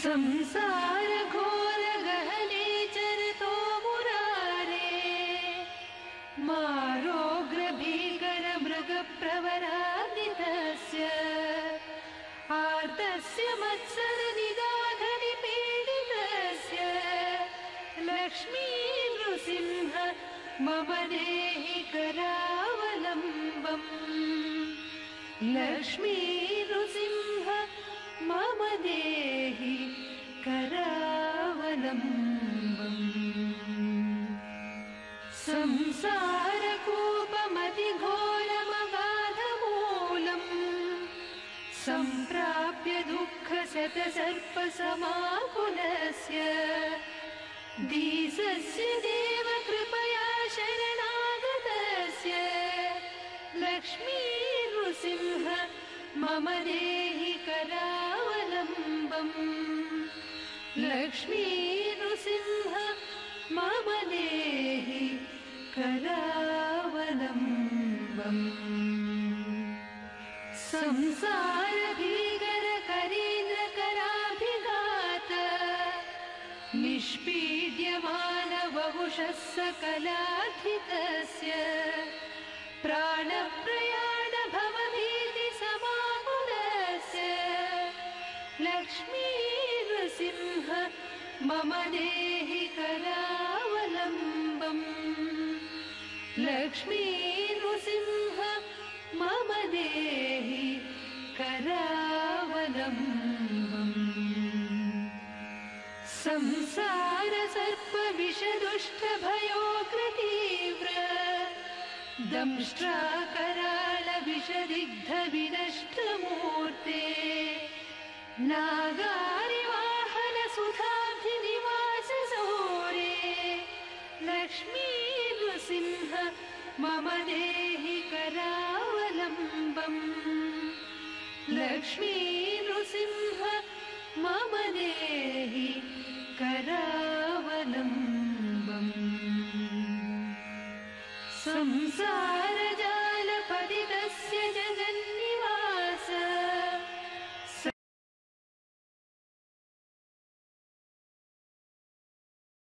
संसार घोर गहने चरतो मुरारे मारोग्र भीकर मृग प्रवरान्वितस्य आर्तस्य मत्सर निदाघनि पीडितस्य लक्ष्मी नृसिंह मम देहि करावलम्बम् लक्ष्मी नृसिंह मम देहि करावलम्बम् संसारकूपमतिघोरमगाधमूलम् सम्प्राप्य दुःखशतसर्पसमाकुलस्य दीसस्य देव कृपया शरणागतस्य लक्ष्मी नृसिंह मम देहि करावलम्बम् लक्ष्मी नृसिंह मम देहि करावलम्बम् संसार भीकर करीन्द्र कराभिघात निष्पीड्यमान बहुशः सकलार्थितस्य प्राणप्रयाण भवभीति समाकुलस्य लक्ष्मी नृसिंह मम देहि करावलम्बम् लक्ष्मी नृसिंह मम देहि करावलम्बम् संसार सर्प विषदुष्ट भयोग्रतीव्र दंष्ट्राकराल विषदिग्ध विनष्ट मूर्ते नागारिवाहन सुधाभिनिवास सौरे लक्ष्मी नृसिंह मम देहि करावलम्बम् लक्ष्मी नृसिंह मम देहि करावलम्बम् संसार